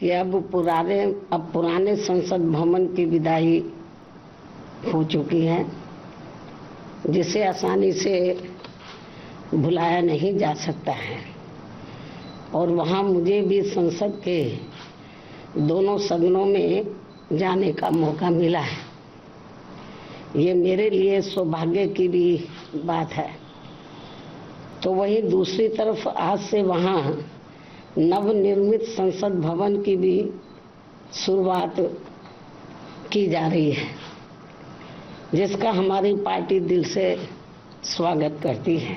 कि अब पुराने संसद भवन की विदाई हो चुकी है, जिसे आसानी से भुलाया नहीं जा सकता है। और वहाँ मुझे भी संसद के दोनों सदनों में जाने का मौका मिला है। ये मेरे लिए सौभाग्य की भी बात है। तो वहीं दूसरी तरफ आज से वहाँ नवनिर्मित संसद भवन की भी शुरुआत की जा रही है, जिसका हमारी पार्टी दिल से स्वागत करती है।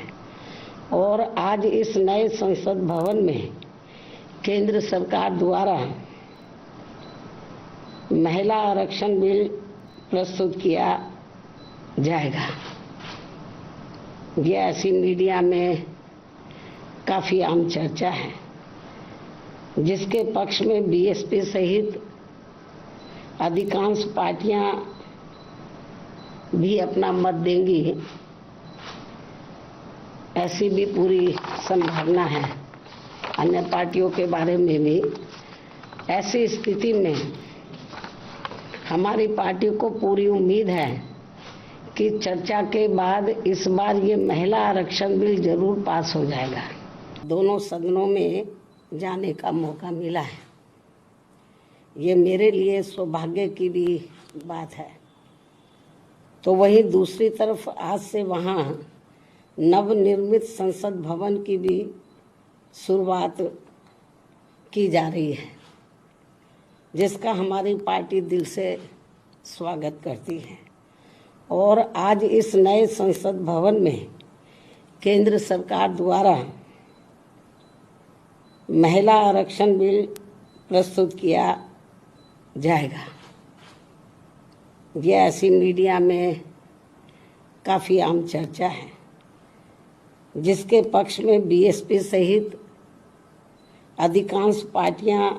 और आज इस नए संसद भवन में केंद्र सरकार द्वारा महिला आरक्षण बिल प्रस्तुत किया जाएगा। यह ऐसी मीडिया में काफ़ी आम चर्चा है, जिसके पक्ष में बीएसपी सहित अधिकांश पार्टियां भी अपना मत देंगी, ऐसी भी पूरी संभावना है। अन्य पार्टियों के बारे में भी। ऐसी स्थिति में हमारी पार्टी को पूरी उम्मीद है कि चर्चा के बाद इस बार ये महिला आरक्षण बिल जरूर पास हो जाएगा। दोनों सदनों में जाने का मौका मिला है। ये मेरे लिए सौभाग्य की भी बात है। तो वहीं दूसरी तरफ आज से वहाँ नवनिर्मित संसद भवन की भी शुरुआत की जा रही है, जिसका हमारी पार्टी दिल से स्वागत करती है। और आज इस नए संसद भवन में केंद्र सरकार द्वारा महिला आरक्षण बिल प्रस्तुत किया जाएगा। यह ऐसी मीडिया में काफ़ी आम चर्चा है, जिसके पक्ष में बीएसपी सहित अधिकांश पार्टियां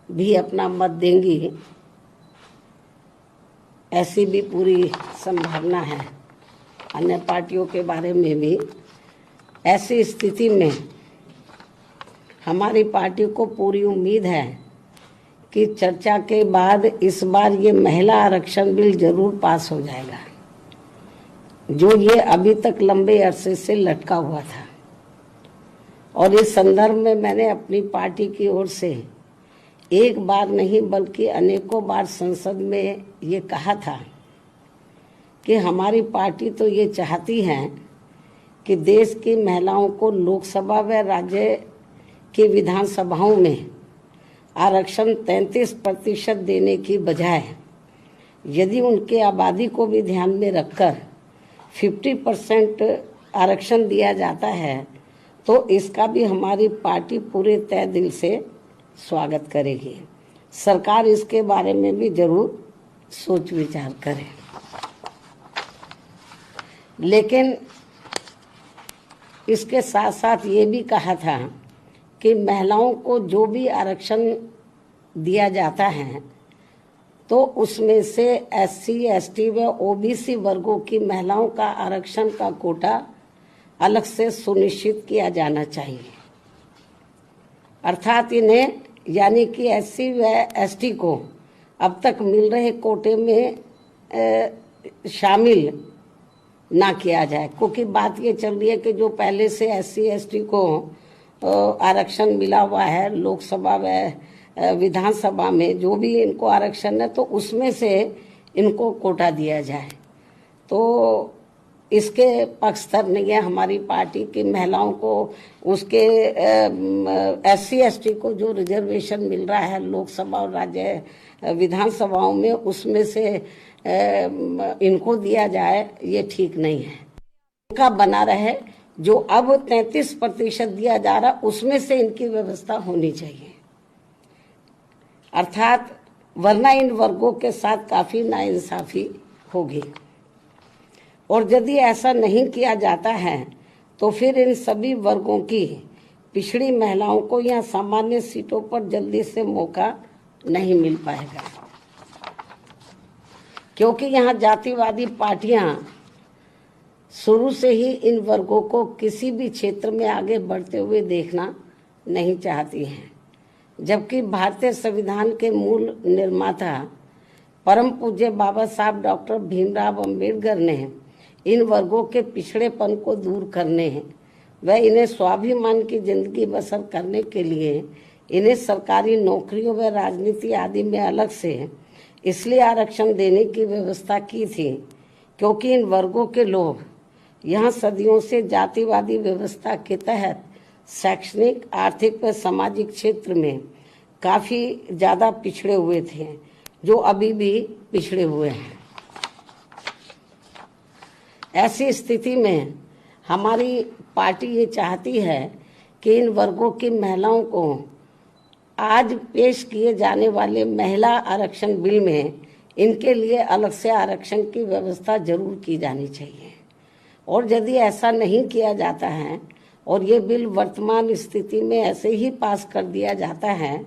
भी अपना मत देंगी, ऐसी भी पूरी संभावना है। अन्य पार्टियों के बारे में भी। ऐसी स्थिति में हमारी पार्टी को पूरी उम्मीद है कि चर्चा के बाद इस बार ये महिला आरक्षण बिल जरूर पास हो जाएगा, जो ये अभी तक लंबे अरसे से लटका हुआ था। और इस संदर्भ में मैंने अपनी पार्टी की ओर से एक बार नहीं बल्कि अनेकों बार संसद में ये कहा था कि हमारी पार्टी तो ये चाहती है कि देश की महिलाओं को लोकसभा व राज्य की विधानसभाओं में आरक्षण 33% देने की बजाय यदि उनके आबादी को भी ध्यान में रखकर 50% आरक्षण दिया जाता है, तो इसका भी हमारी पार्टी पूरे तय दिल से स्वागत करेगी। सरकार इसके बारे में भी जरूर सोच विचार करे। लेकिन इसके साथ साथ ये भी कहा था कि महिलाओं को जो भी आरक्षण दिया जाता है, तो उसमें से एससी, एसटी व ओबीसी वर्गों की महिलाओं का आरक्षण का कोटा अलग से सुनिश्चित किया जाना चाहिए। अर्थात इन्हें यानी कि एससी व एसटी को अब तक मिल रहे कोटे में शामिल ना किया जाए, क्योंकि बात ये चल रही है कि जो पहले से एससी एसटी को आरक्षण मिला हुआ है लोकसभा व विधानसभा में, जो भी इनको आरक्षण है, तो उसमें से इनको कोटा दिया जाए। तो इसके पक्षधर नहीं है हमारी पार्टी की। महिलाओं को उसके एससी एसटी को जो रिजर्वेशन मिल रहा है लोकसभा और राज्य विधानसभाओं में, उसमें से इनको दिया जाए, ये ठीक नहीं है। इनका बना रहे, जो अब 33% दिया जा रहा, उसमें से इनकी व्यवस्था होनी चाहिए। अर्थात वरना इन वर्गों के साथ काफ़ी नाइंसाफी होगी। और यदि ऐसा नहीं किया जाता है, तो फिर इन सभी वर्गों की पिछड़ी महिलाओं को यहाँ सामान्य सीटों पर जल्दी से मौका नहीं मिल पाएगा, क्योंकि यहाँ जातिवादी पार्टियां शुरू से ही इन वर्गों को किसी भी क्षेत्र में आगे बढ़ते हुए देखना नहीं चाहती हैं। जबकि भारतीय संविधान के मूल निर्माता परम पूज्य बाबा साहब डॉक्टर भीमराव अंबेडकर ने इन वर्गों के पिछड़ेपन को दूर करने व इन्हें स्वाभिमान की जिंदगी बसर करने के लिए इन्हें सरकारी नौकरियों व राजनीति आदि में अलग से इसलिए आरक्षण देने की व्यवस्था की थी क्योंकि इन वर्गों के लोग यहाँ सदियों से जातिवादी व्यवस्था के तहत शैक्षणिक, आर्थिक व सामाजिक क्षेत्र में काफ़ी ज़्यादा पिछड़े हुए थे, जो अभी भी पिछड़े हुए हैं। ऐसी स्थिति में हमारी पार्टी ये चाहती है कि इन वर्गों की महिलाओं को आज पेश किए जाने वाले महिला आरक्षण बिल में इनके लिए अलग से आरक्षण की व्यवस्था जरूर की जानी चाहिए। और यदि ऐसा नहीं किया जाता है और ये बिल वर्तमान स्थिति में ऐसे ही पास कर दिया जाता है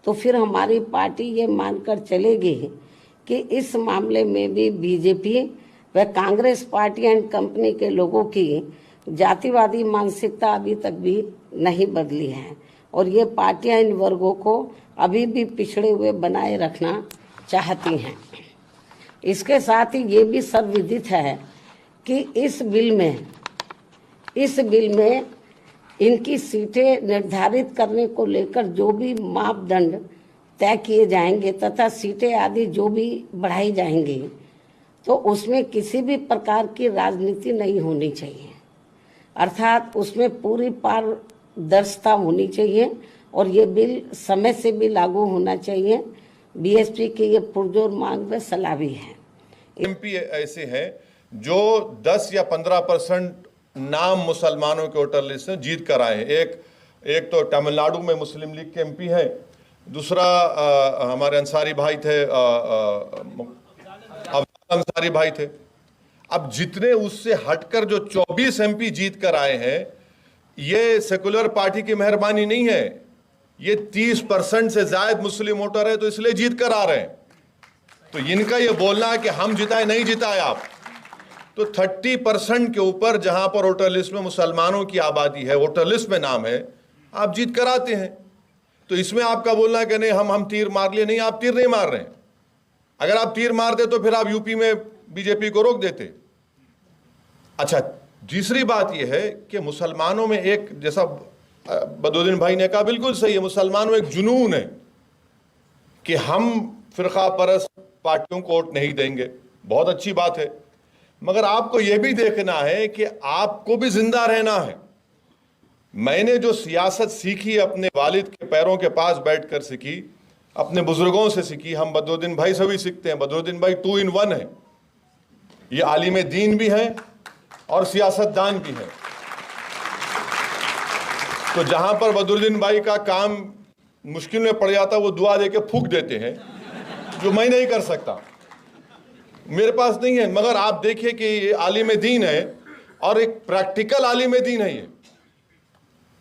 तो फिर हमारी पार्टी ये मानकर चलेगी कि इस मामले में भी बीजेपी व कांग्रेस पार्टी एंड कंपनी के लोगों की जातिवादी मानसिकता अभी तक भी नहीं बदली है और ये पार्टियां इन वर्गों को अभी भी पिछड़े हुए बनाए रखना चाहती हैं। इसके साथ ही ये भी सर्वविदित है कि इस बिल में इनकी सीटें निर्धारित करने को लेकर जो भी मापदंड तय किए जाएंगे तथा सीटें आदि जो भी बढ़ाई जाएंगी तो उसमें किसी भी प्रकार की राजनीति नहीं होनी चाहिए, अर्थात उसमें पूरी पारदर्शिता होनी चाहिए और ये बिल समय से भी लागू होना चाहिए। बीएसपी की ये पुरजोर मांग व सलाह भी है। एमपी ऐसे हैं जो 10 या 15% नाम मुसलमानों के वोटर लिस्ट में जीत कर आए हैं। एक तो तमिलनाडु में मुस्लिम लीग के एमपी है, दूसरा हमारे अंसारी भाई थे, अंसारी भाई थे। अब जितने उससे हटकर जो 24 एमपी जीत कर आए हैं, ये सेकुलर पार्टी की मेहरबानी नहीं है, ये 30% से ज्यादा मुस्लिम वोटर है तो इसलिए जीत कर आ रहे हैं। तो इनका ये बोलना है कि हम जिताए, नहीं जिताए आप, तो 30% के ऊपर जहां पर वोटर लिस्ट में मुसलमानों की आबादी है, वोटर लिस्ट में नाम है, आप जीत कर आते हैं। तो इसमें आपका बोलना है कि नहीं हम तीर मार लिए, नहीं, आप तीर नहीं मार रहे हैं। अगर आप तीर मारते तो फिर आप यूपी में बीजेपी को रोक देते। अच्छा, दूसरी बात यह है कि मुसलमानों में एक, जैसा बदरुद्दीन भाई ने कहा, बिल्कुल सही है, मुसलमानों में एक जुनून है कि हम फिरका परस्त पार्टियों को वोट नहीं देंगे। बहुत अच्छी बात है, मगर आपको यह भी देखना है कि आपको भी जिंदा रहना है। मैंने जो सियासत सीखी अपने वालिद के पैरों के पास बैठकर सीखी, अपने बुजुर्गों से सीखी, हम बदरुद्दीन भाई से भी सीखते हैं। बदरुद्दीन भाई 2 in 1 है, ये आलिम दीन भी है और सियासतदान भी है। तो जहां पर बदरुद्दीन भाई का काम मुश्किल में पड़ जाता वो दुआ देके फूंक देते हैं, जो मैं नहीं कर सकता, मेरे पास नहीं है। मगर आप देखिए कि ये आलिम दीन है और एक प्रैक्टिकल आलिम दीन है।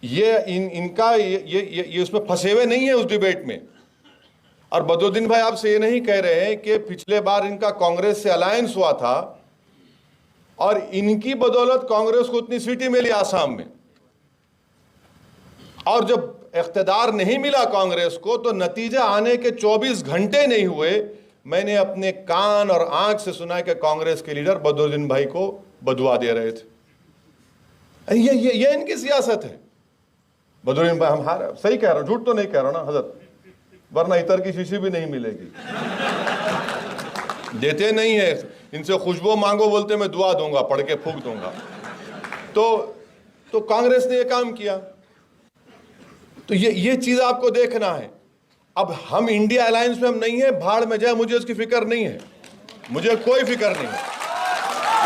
ये इनका ये उसमें फंसे हुए नहीं है उस डिबेट में। और बदरुद्दीन भाई आपसे ये नहीं कह रहे हैं कि पिछले बार इनका कांग्रेस से अलायंस हुआ था और इनकी बदौलत कांग्रेस को उतनी सीटें मिली आसाम में, और जब इख्तिदार नहीं मिला कांग्रेस को तो नतीजा आने के 24 घंटे नहीं हुए, मैंने अपने कान और आंख से सुना कि कांग्रेस के लीडर बदरुद्दीन भाई को बदुआ दे रहे थे। ये इनकी सियासत है। बदरुद्दीन भाई, हम हार, सही कह रहा हूं, झूठ तो नहीं कह रहा ना हजरत, वरना इतर की शीशी भी नहीं मिलेगी। देते नहीं है, इनसे खुशबू मांगो, बोलते मैं दुआ दूंगा, पढ़ के फूंक दूंगा। तो कांग्रेस ने यह काम किया। तो ये चीज आपको देखना है। अब हम इंडिया अलायंस में हम नहीं है, भाड़ में जाए, मुझे उसकी फिक्र नहीं है, मुझे कोई फिक्र नहीं है।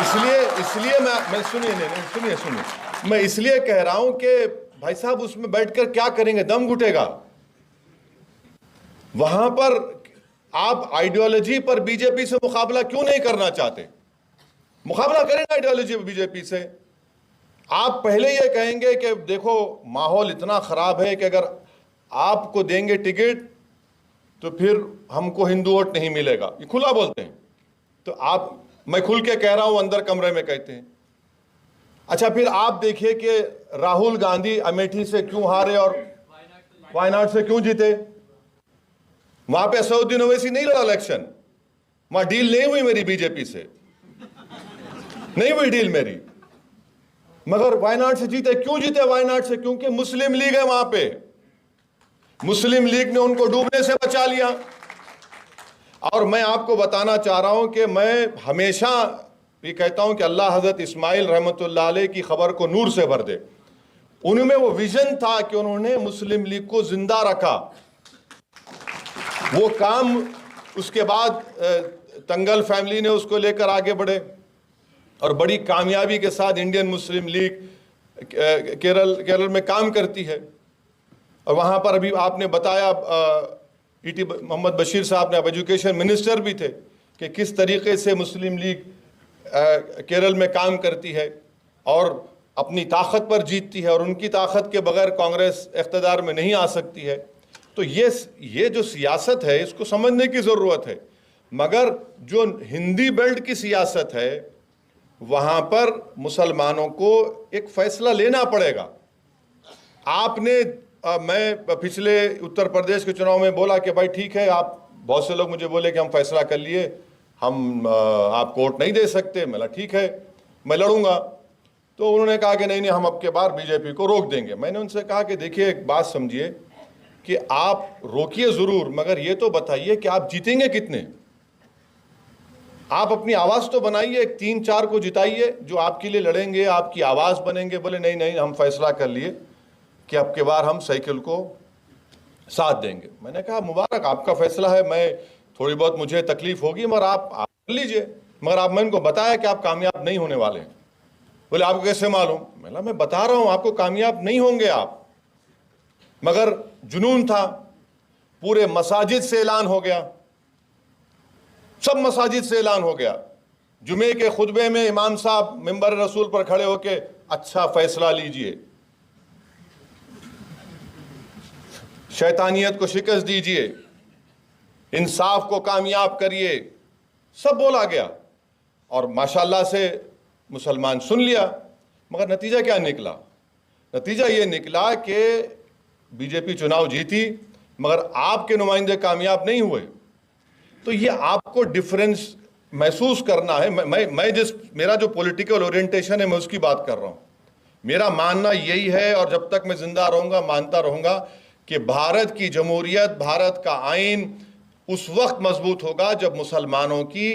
इसलिए मैं सुनिए, मैं इसलिए कह रहा हूं कि भाई साहब उसमें बैठकर क्या करेंगे, दम घुटेगा। वहां पर आप आइडियोलॉजी पर बीजेपी से मुकाबला क्यों नहीं करना चाहते? मुकाबला करें ना आइडियोलॉजी पर बीजेपी से। आप पहले ये कहेंगे कि देखो माहौल इतना खराब है कि अगर आपको देंगे टिकट तो फिर हमको हिंदू वोट नहीं मिलेगा, ये खुला बोलते हैं। तो आप, मैं खुल के कह रहा हूं, अंदर कमरे में कहते हैं। अच्छा, फिर आप देखिए कि राहुल गांधी अमेठी से क्यों हारे और वायनाड से क्यों जीते। वहां पे असदुद्दीन ओवैसी नहीं लड़ा इलेक्शन, वहां डील नहीं हुई मेरी बीजेपी से, नहीं हुई डील मेरी, मगर वायनाड से जीते। क्यों जीते वायनाड से? क्योंकि मुस्लिम लीग है वहां पे, मुस्लिम लीग ने उनको डूबने से बचा लिया। और मैं आपको बताना चाह रहा हूं कि मैं हमेशा ये कहता हूं कि अल्लाह हजरत इस्माइल रहमतुल्लाह अलैह की खबर को नूर से भर दे। उनमें वो विजन था कि उन्होंने मुस्लिम लीग को जिंदा रखा। वो काम उसके बाद तंगल फैमिली ने उसको लेकर आगे बढ़े और बड़ी कामयाबी के साथ इंडियन मुस्लिम लीग केरल में काम करती है। और वहाँ पर अभी आपने बताया, ईटी मोहम्मद बशीर साहब ने, अब एजुकेशन मिनिस्टर भी थे, कि किस तरीके से मुस्लिम लीग केरल में काम करती है और अपनी ताकत पर जीतती है, और उनकी ताकत के बगैर कांग्रेस इख्तिदार में नहीं आ सकती है। तो ये जो सियासत है इसको समझने की ज़रूरत है। मगर जो हिंदी बेल्ट की सियासत है वहाँ पर मुसलमानों को एक फ़ैसला लेना पड़ेगा। आपने मैं पिछले उत्तर प्रदेश के चुनाव में बोला कि भाई ठीक है, आप, बहुत से लोग मुझे बोले कि हम फैसला कर लिए, हम आपको वोट नहीं दे सकते। मैं ठीक है, मैं लड़ूंगा। तो उन्होंने कहा कि नहीं, हम अब के बार बीजेपी को रोक देंगे। मैंने उनसे कहा कि देखिए, एक बात समझिए कि आप रोकिए ज़रूर, मगर ये तो बताइए कि आप जीतेंगे कितने। आप अपनी आवाज़ तो बनाइए, एक 3-4 को जिताइए जो आपके लिए लड़ेंगे, आपकी आवाज़ बनेंगे। बोले नहीं, हम फैसला कर लिए कि अब के बार हम साइकिल को साथ देंगे। मैंने कहा मुबारक, आपका फैसला है, मैं थोड़ी बहुत मुझे तकलीफ होगी, मगर आप कर लीजिए। मगर आप, मैंने उनको बताया कि आप कामयाब नहीं होने वाले। बोले आपको कैसे मालूम? मैं बता रहा हूँ आपको, कामयाब नहीं होंगे आप। मगर जुनून था, पूरे मसाजिद से ऐलान हो गया, सब मसाजिद से ऐलान हो गया। जुमे के खुतबे में इमाम साहब मिंबर रसूल पर खड़े होके, अच्छा फैसला लीजिए, शैतानियत को शिकस्त दीजिए, इंसाफ को कामयाब करिए, सब बोला गया। और माशाल्लाह से मुसलमान सुन लिया। मगर नतीजा क्या निकला? नतीजा ये निकला कि बीजेपी चुनाव जीती, मगर आपके नुमाइंदे कामयाब नहीं हुए। तो ये आपको डिफरेंस महसूस करना है। मेरा जो पॉलिटिकल ओरिएंटेशन है, मैं उसकी बात कर रहा हूँ। मेरा मानना यही है, और जब तक मैं जिंदा रहूंगा मानता रहूंगा, कि भारत की जमहूरियत, भारत का आइन उस वक्त मजबूत होगा जब मुसलमानों की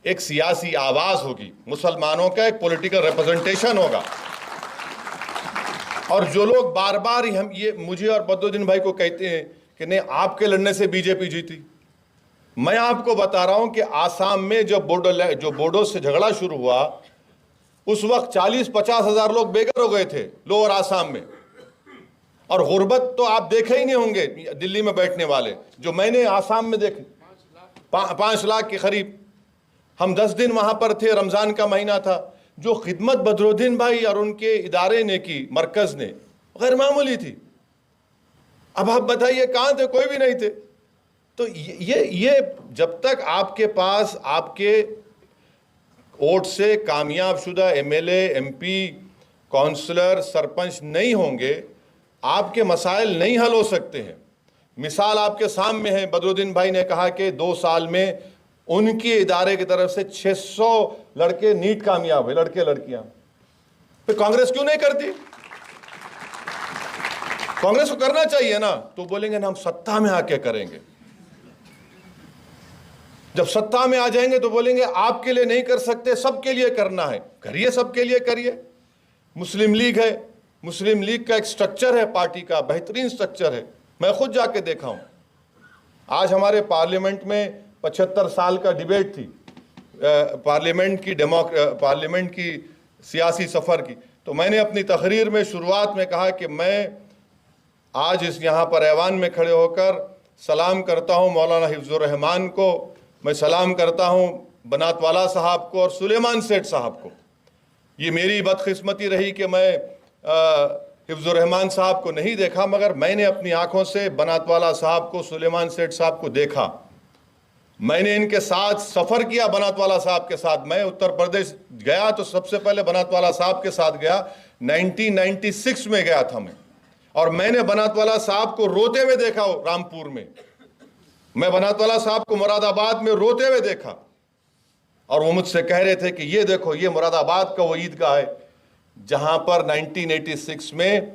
एक सियासी आवाज होगी, मुसलमानों का एक पॉलिटिकल रिप्रेजेंटेशन होगा। और जो लोग बार बार ये मुझे और बदरुद्दीन भाई को कहते हैं कि नहीं, आपके लड़ने से बीजेपी जीती, मैं आपको बता रहा हूं कि आसाम में जब बोडो से झगड़ा शुरू हुआ, उस वक्त 40-50 हजार लोग बेघर हो गए थे लोअर आसाम में। और गुर्बत तो आप देखे ही नहीं होंगे दिल्ली में बैठने वाले, जो मैंने आसाम में देखे, 5 लाख के करीब। हम 10 दिन वहां पर थे, रमजान का महीना था। जो खिदमत बदरुद्दीन भाई और उनके इदारे ने की, मरकज ने, गैर मामूली थी। अब आप बताइए कहां थे? कोई भी नहीं थे। तो ये जब तक आपके पास आपके वोट से कामयाब शुदा एमएलए, एमपी, काउंसलर, सरपंच नहीं होंगे, आपके मसाइल नहीं हल हो सकते हैं। मिसाल आपके सामने है, बदरुद्दीन भाई ने कहा कि 2 साल में उनके इदारे की तरफ से 600 लड़के नीट कामयाब हुए, लड़के लड़कियां। फिर कांग्रेस क्यों नहीं करती? कांग्रेस को करना चाहिए ना। तो बोलेंगे ना, हम सत्ता में आके करेंगे। जब सत्ता में आ जाएंगे तो बोलेंगे आपके लिए नहीं कर सकते, सबके लिए करना है। करिए, सबके लिए करिए। मुस्लिम लीग है, मुस्लिम लीग का एक स्ट्रक्चर है, पार्टी का बेहतरीन स्ट्रक्चर है। मैं खुद जाके देखा हूं। आज हमारे पार्लियामेंट में 75 साल का डिबेट थी, पार्लियामेंट की सियासी सफ़र की। तो मैंने अपनी तकरीर में शुरुआत में कहा कि मैं आज यहाँ पर ऐवान में खड़े होकर सलाम करता हूँ मौलाना हिफ्जुर रहमान को, मैं सलाम करता हूँ बनात वाला साहब को और सुलेमान सेठ साहब को। ये मेरी बदकिस्मती रही कि मैं हिफ्जुर रहमान साहब को नहीं देखा, मगर मैंने अपनी आंखों से बनात वाला साहब को, सुलेमान सेठ साहब को देखा। मैंने इनके साथ सफ़र किया, बनात वाला साहब के साथ। मैं उत्तर प्रदेश गया तो सबसे पहले बनात वाला साहब के साथ गया, 1996 में गया था मैं। और मैंने बनात वाला साहब को रोते हुए देखा रामपुर में। मैं बनातवाला साहब को मुरादाबाद में रोते हुए देखा और वो मुझसे कह रहे थे कि ये देखो, ये मुरादाबाद का वो ईदगाह है जहां पर 1986 में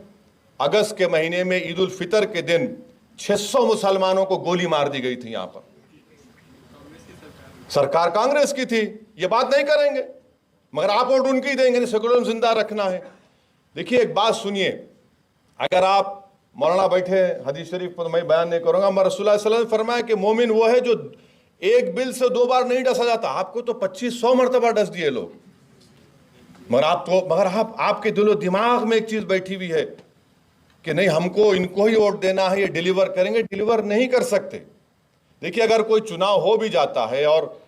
अगस्त के महीने में ईद उल फितर के दिन 600 मुसलमानों को गोली मार दी गई थी। यहां पर सरकार कांग्रेस की थी, ये बात नहीं करेंगे, मगर आप वोट उनकी देंगे, सेकुलरिज्म जिंदा रखना है। देखिए एक बात सुनिए, अगर आप मौलाना बैठे, हदीस शरीफ पर मैं बयान नहीं करूंगा, मगर रसूलुल्लाह सल्लल्लाहु अलैहि वसल्लम ने फरमाया कि मोमिन वो है जो एक बिल से 2 बार नहीं डसा जाता। आपको तो 2500 मरतबा डस दिए लोग, मगर आपके दिलो दिमाग में एक चीज बैठी हुई है कि नहीं, हमको इनको ही वोट देना है, ये डिलीवर करेंगे। डिलीवर नहीं कर सकते। देखिए अगर कोई चुनाव हो भी जाता है और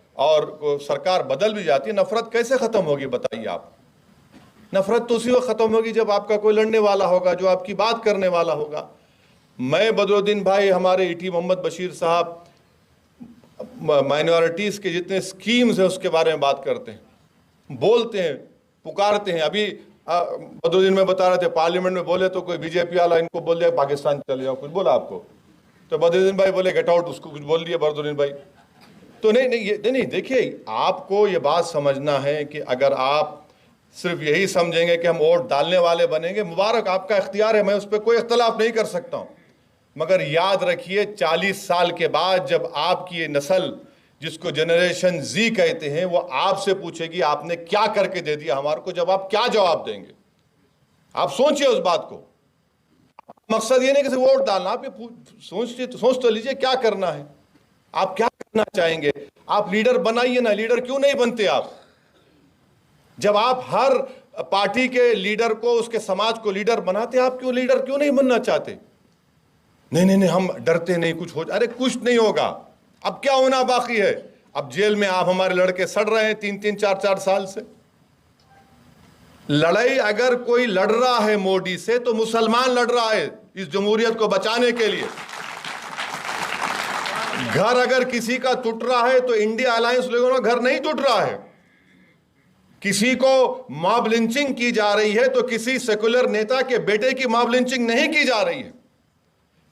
सरकार बदल भी जाती है, नफरत कैसे खत्म होगी बताइए आप? नफरत तो उसी वक्त खत्म होगी जब आपका कोई लड़ने वाला होगा, जो आपकी बात करने वाला होगा। मैं बदरुद्दीन भाई, हमारे ईटी मोहम्मद बशीर साहब माइनॉरिटीज के जितने स्कीम्स है उसके बारे में बात करते हैं, बोलते हैं, पुकारते हैं। अभी बदरुद्दीन में बता रहे थे, पार्लियामेंट में बोले तो कोई बीजेपी वाला इनको बोल दिया पाकिस्तान चले जाओ, कुछ बोला आपको तो बदरुद्दीन भाई बोले गेट आउट, उसको कुछ बोल दिया बदरुद्दीन भाई। तो नहीं, देखिए आपको ये बात समझना है कि अगर आप सिर्फ यही समझेंगे कि हम वोट डालने वाले बनेंगे, मुबारक, आपका इख्तियार है, मैं उस पर कोई इख्तलाफ नहीं कर सकता हूं, मगर याद रखिए 40 साल के बाद जब आपकी ये नस्ल, जिसको जनरेशन जी कहते हैं, वो आपसे पूछेगी आपने क्या करके दे दिया हमारे को, जब आप क्या जवाब देंगे? आप सोचिए उस बात को। मकसद ये नहीं कि सिर्फ वोट डालना, आप ये सोच तो लीजिए क्या करना है, आप क्या करना चाहेंगे। आप लीडर बनाइए ना, लीडर क्यों नहीं बनते आप? जब आप हर पार्टी के लीडर को, उसके समाज को लीडर बनाते, आप क्यों लीडर क्यों नहीं बनना चाहते? नहीं, हम डरते नहीं, कुछ हो, अरे कुछ नहीं होगा। अब क्या होना बाकी है? अब जेल में आप हमारे लड़के सड़ रहे हैं 3-3, 4-4 साल से। लड़ाई अगर कोई लड़ रहा है मोदी से, तो मुसलमान लड़ रहा है इस जमहूरियत को बचाने के लिए। घर अगर किसी का टूट रहा है तो इंडिया अलायंस लोगों का घर नहीं टूट रहा है। किसी को मॉब लिंचिंग की जा रही है तो किसी सेकुलर नेता के बेटे की मॉब लिंचिंग नहीं की जा रही है।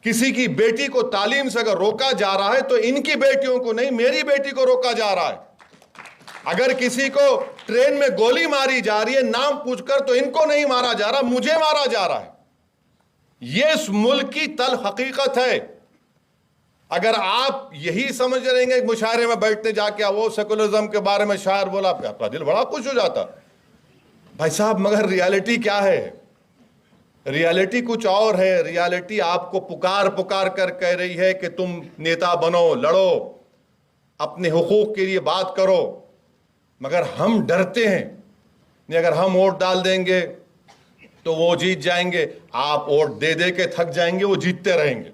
किसी की बेटी को तालीम से अगर रोका जा रहा है तो इनकी बेटियों को नहीं, मेरी बेटी को रोका जा रहा है। अगर किसी को ट्रेन में गोली मारी जा रही है नाम पूछकर, तो इनको नहीं मारा जा रहा, मुझे मारा जा रहा है। यह इस मुल्क की तल हकीकत है। अगर आप यही समझ रहेंगे, मुशायरे में बैठते जाके वो सेकुलरिज्म के बारे में शायर बोला, आपका दिल बड़ा खुश हो जाता भाई साहब, मगर रियलिटी क्या है? रियलिटी कुछ और है। रियलिटी आपको पुकार कर कह रही है कि तुम नेता बनो, लड़ो, अपने हुकूक के लिए बात करो, मगर हम डरते हैं। नहीं, अगर हम वोट डाल देंगे तो वो जीत जाएंगे, आप वोट दे दे के थक जाएंगे, वो जीतते रहेंगे।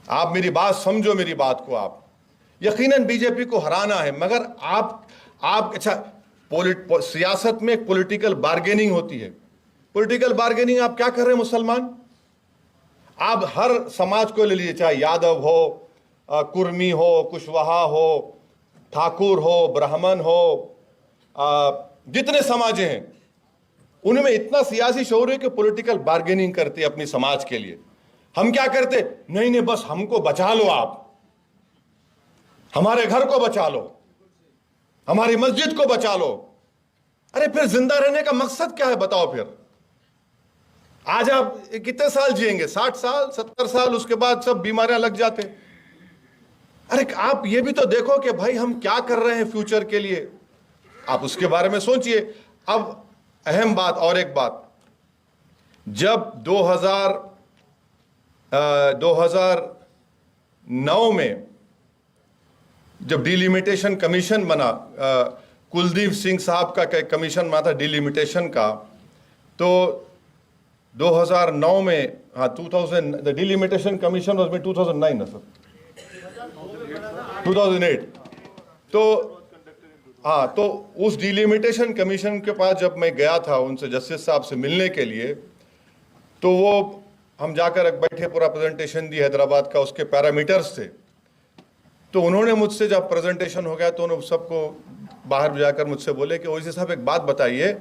आप मेरी बात समझो, मेरी बात को आप यकीनन बीजेपी को हराना है, मगर आप अच्छा, सियासत में एक पॉलिटिकल बार्गेनिंग होती है। पॉलिटिकल बार्गेनिंग आप क्या कर रहे हैं मुसलमान? आप हर समाज को ले लीजिए, चाहे यादव हो, कुर्मी हो, कुशवाहा हो, ठाकुर हो, ब्राह्मण हो, जितने समाज हैं उनमें इतना सियासी शौर है कि पॉलिटिकल बार्गेनिंग करते हैं अपनी समाज के लिए। हम क्या करते? नहीं, बस हमको बचा लो, आप हमारे घर को बचा लो, हमारी मस्जिद को बचा लो। अरे फिर जिंदा रहने का मकसद क्या है बताओ? फिर आज आप कितने साल जिएंगे? 60 साल, 70 साल, उसके बाद सब बीमारियां लग जाते। अरे आप ये भी तो देखो कि भाई हम क्या कर रहे हैं फ्यूचर के लिए, आप उसके बारे में सोचिए। अब अहम बात और एक बात, जब 2009 में जब डिलिमिटेशन कमीशन बना, कुलदीप सिंह साहब का कमीशन बना था डिलिमिटेशन का, तो 2009 में, हाँ 2000, द डिलिमिटेशन कमीशन वाज में 2009 ना सर, 2008। तो हाँ, तो उस डिलिमिटेशन कमीशन के पास जब मैं गया था उनसे, जस्टिस साहब से मिलने के लिए, तो वो हम जाकर बैठे, पूरा प्रेजेंटेशन दी हैदराबाद का, उसके पैरामीटर्स थे। तो उन्होंने मुझसे जब प्रेजेंटेशन हो गया तो उन्होंने सबको बाहर जाकर मुझसे बोले कि ओवैसी साहब एक बात बताइए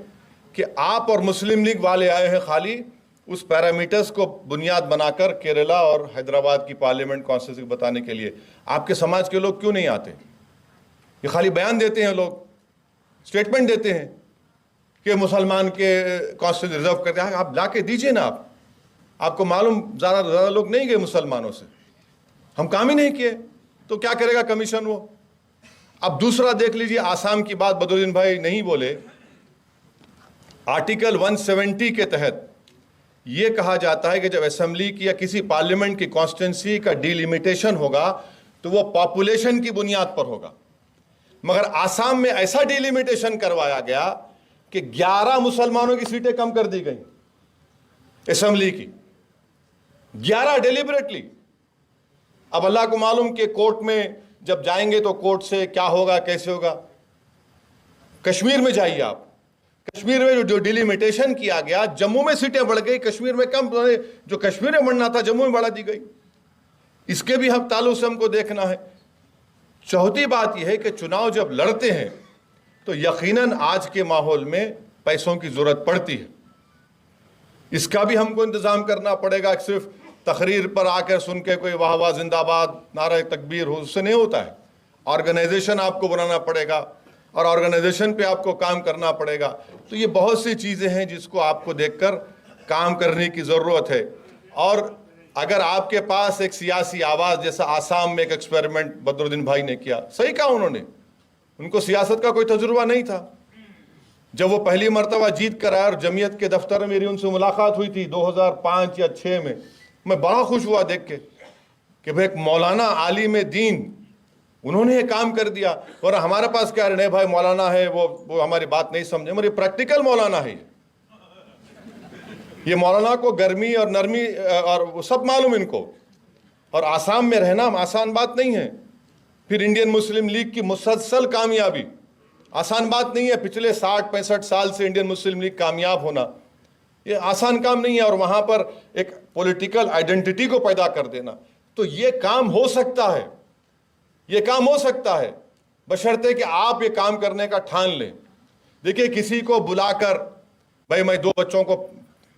कि आप और मुस्लिम लीग वाले आए हैं खाली, उस पैरामीटर्स को बुनियाद बनाकर केरला और हैदराबाद की पार्लियामेंट कॉन्स्टिट्यूंसी बताने के लिए आपके समाज के लोग क्यों नहीं आते? ये खाली बयान देते हैं, लोग स्टेटमेंट देते हैं कि मुसलमान के कॉन्स्टिट्यूंसी रिजर्व करते हैं। आप ला के दीजिए ना। आपको मालूम ज़्यादा लोग नहीं गए मुसलमानों से, हम काम ही नहीं किए, तो क्या करेगा कमीशन वो? अब दूसरा देख लीजिए, आसाम की बात बदरुद्दीन भाई नहीं बोले। आर्टिकल 170 के तहत यह कहा जाता है कि जब असेंबली की या किसी पार्लियामेंट की कॉन्स्टिट्यूंसी का डिलिमिटेशन होगा तो वो पॉपुलेशन की बुनियाद पर होगा। मगर आसाम में ऐसा डिलिमिटेशन करवाया गया कि 11 मुसलमानों की सीटें कम कर दी गई असेंबली की, 11 डेलिबरेटली। अब अल्लाह को मालूम कि कोर्ट में जब जाएंगे तो कोर्ट से क्या होगा, कैसे होगा। कश्मीर में जाइए आप, कश्मीर में जो डिलिमिटेशन किया गया, जम्मू में सीटें बढ़ गई, कश्मीर में कम, जो कश्मीर में बढ़ना था जम्मू में बढ़ा दी गई। इसके भी हम ताल्लुक से हमको देखना है। चौथी बात यह है कि चुनाव जब लड़ते हैं तो यकीनन आज के माहौल में पैसों की जरूरत पड़ती है। इसका भी हमको इंतजाम करना पड़ेगा। सिर्फ तकरीर पर आकर सुन के कोई वाह वाह जिंदाबाद नारा तकबीर हो, उससे नहीं होता है। ऑर्गेनाइजेशन आपको बनाना पड़ेगा और ऑर्गेनाइजेशन पे आपको काम करना पड़ेगा। तो ये बहुत सी चीज़ें हैं जिसको आपको देखकर काम करने की ज़रूरत है। और अगर आपके पास एक सियासी आवाज़, जैसा आसाम में एक एक्सपेरिमेंट बदरुद्दीन भाई ने किया, सही कहा उन्होंने, उनको सियासत का कोई तजुर्बा नहीं था। जब वो पहली मरतबा जीत कर आया और जमीयत के दफ्तर में मेरी उनसे मुलाकात हुई थी 2005 या 6 में, मैं बड़ा खुश हुआ देख के कि भाई एक मौलाना आलिम दीन, उन्होंने ये काम कर दिया। और हमारे पास क्या नहीं भाई मौलाना है, वो हमारी बात नहीं समझे, मगर प्रैक्टिकल मौलाना है ये मौलाना को गर्मी और नरमी और वो सब मालूम इनको। और आसाम में रहना आसान बात नहीं है। फिर इंडियन मुस्लिम लीग की मुसलसल कामयाबी आसान बात नहीं है। पिछले 60-65 साल से इंडियन मुस्लिम लीग कामयाब होना ये आसान काम नहीं है। और वहाँ पर एक पॉलिटिकल आइडेंटिटी को पैदा कर देना, तो ये काम हो सकता है, ये काम हो सकता है, बशर्ते कि आप ये काम करने का ठान लें। देखिए, किसी को बुलाकर भाई मैं 2 बच्चों को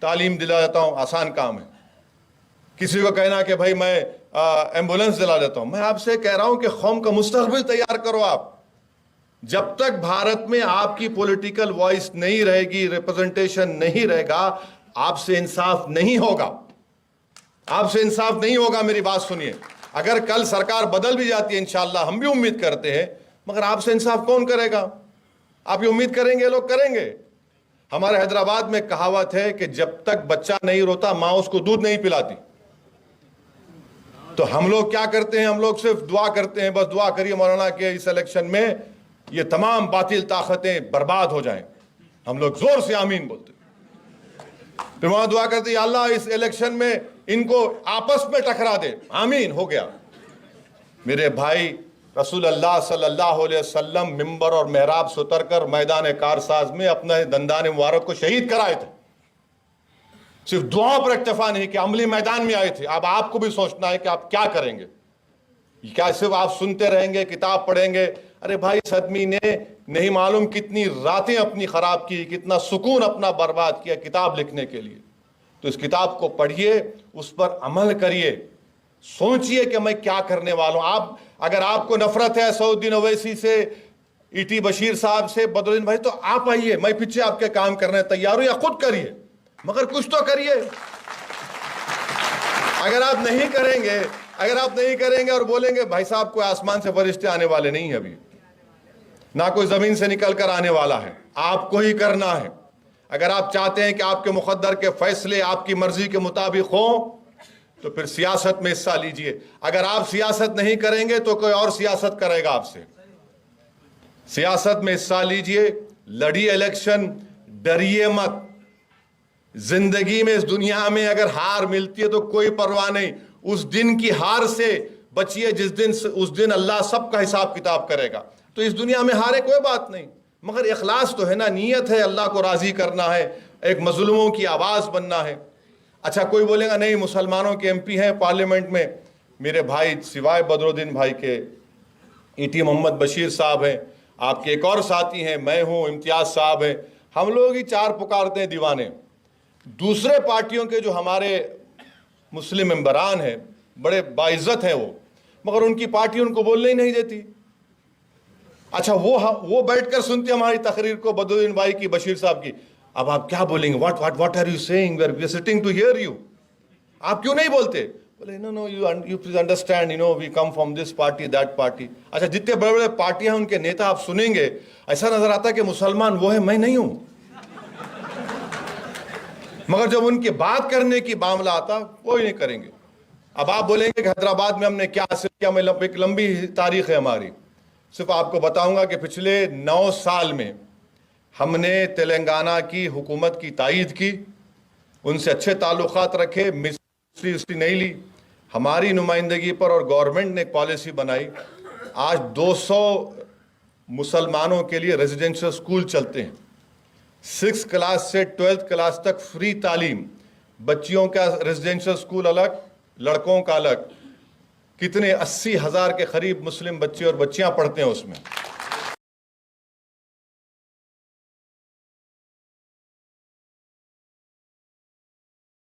तालीम दिला देता हूँ, आसान काम है। किसी को कहना कि भाई मैं एम्बुलेंस दिला देता हूँ। मैं आपसे कह रहा हूँ कि कौम का मुस्तकबिल तैयार करो आप। जब तक भारत में आपकी पॉलिटिकल वॉइस नहीं रहेगी, रिप्रेजेंटेशन नहीं रहेगा, आपसे इंसाफ नहीं होगा, आपसे इंसाफ नहीं होगा। मेरी बात सुनिए, अगर कल सरकार बदल भी जाती है इंशाअल्लाह, हम भी उम्मीद करते हैं, मगर आपसे इंसाफ कौन करेगा? आप ये उम्मीद करेंगे लोग करेंगे? हमारे हैदराबाद में कहावत है कि जब तक बच्चा नहीं रोता माँ उसको दूध नहीं पिलाती। तो हम लोग क्या करते हैं? हम लोग सिर्फ दुआ करते हैं, बस दुआ करिए मौलाना के इस इलेक्शन में ये तमाम बातिल ताकतें बर्बाद हो जाएं। हम लोग जोर से आमीन बोलते, फिर वहां दुआ करते हैं अल्लाह इस इलेक्शन में इनको आपस में टकरा दे, आमीन, हो गया। मेरे भाई रसूल अल्लाह सल्लल्लाहु अलैहि वसल्लम मिंबर और मेहराब से उतरकर मैदान कारसाज में अपने दंदान मुबारक को शहीद कराए थे। सिर्फ दुआ पर इक्तफा नहीं कि अमली मैदान में आए थे। अब आपको भी सोचना है कि आप क्या करेंगे। क्या सिर्फ आप सुनते रहेंगे, किताब पढ़ेंगे? अरे भाई, इस आदमी ने नहीं मालूम कितनी रातें अपनी खराब की, कितना सुकून अपना बर्बाद किया किताब लिखने के लिए। तो इस किताब को पढ़िए, उस पर अमल करिए, सोचिए कि मैं क्या करने वाला हूं। आप अगर आपको नफरत है सऊदीन ओवैसी से, ईटी बशीर साहब से, बदरुद्दीन भाई, तो आप आइए, मैं पीछे आपके काम करने तैयार हूं, या खुद करिए, मगर कुछ तो करिए। अगर आप नहीं करेंगे, अगर आप नहीं करेंगे और बोलेंगे भाई साहब कोई आसमान से फरिश्ते आने वाले नहीं है, अभी ना कोई जमीन से निकल कर आने वाला है, आपको ही करना है। अगर आप चाहते हैं कि आपके मुकद्दर के फैसले आपकी मर्जी के मुताबिक हों, तो फिर सियासत में हिस्सा लीजिए। अगर आप सियासत नहीं करेंगे तो कोई और सियासत करेगा आपसे। सियासत में हिस्सा लीजिए, लड़िए इलेक्शन, डरिए मत। जिंदगी में, इस दुनिया में अगर हार मिलती है तो कोई परवाह नहीं, उस दिन की हार से बचिए उस दिन अल्लाह सबका हिसाब किताब करेगा। तो इस दुनिया में हारे कोई बात नहीं, मगर इखलास तो है ना, नीयत है, अल्लाह को राजी करना है, एक मजलूमों की आवाज़ बनना है। अच्छा, कोई बोलेगा नहीं मुसलमानों के एमपी हैं पार्लियामेंट में। मेरे भाई, सिवाय बदरुद्दीन भाई के ईटी मोहम्मद बशीर साहब हैं, आपके एक और साथी हैं, मैं हूँ, इम्तियाज़ साहब हैं, हम लोग ही 4 पुकारते हैं दीवाने। दूसरे पार्टियों के जो हमारे मुस्लिम मेंबरान हैं बड़े बाइज्जत हैं मगर उनकी पार्टी उनको बोलने ही नहीं देती। अच्छा, वो बैठकर सुनते हमारी तकरीर को, बदरुद्दीन भाई की, बशीर साहब की। अब आप क्या बोलेंगे? What are you saying? We are sitting to hear you. आप क्यों नहीं बोलते? बोले no you please understand, we come from this party that party. अच्छा, जितने बड़े बड़े पार्टियां हैं उनके नेता आप सुनेंगे, ऐसा नजर आता है कि मुसलमान वो है, मैं नहीं हूं। मगर जब उनकी बात करने की मामला आता, कोई नहीं करेंगे। अब आप बोलेंगे कि हैदराबाद में हमने क्या हासिल किया, एक लंबी तारीख है हमारी। सिर्फ आपको बताऊंगा कि पिछले 9 साल में हमने तेलंगाना की हुकूमत की तायीद की, उनसे अच्छे ताल्लुकात रखे, मिस्ट्री नहीं ली, हमारी नुमाइंदगी पर, और गवर्नमेंट ने एक पॉलिसी बनाई। आज 200 मुसलमानों के लिए रेजिडेंशियल स्कूल चलते हैं। 6th क्लास से 12th क्लास तक फ्री तालीम, बच्चियों का रेजिडेंशियल स्कूल अलग, लड़कों का अलग। कितने 80,000 के करीब मुस्लिम बच्चे और बच्चियां पढ़ते हैं उसमें।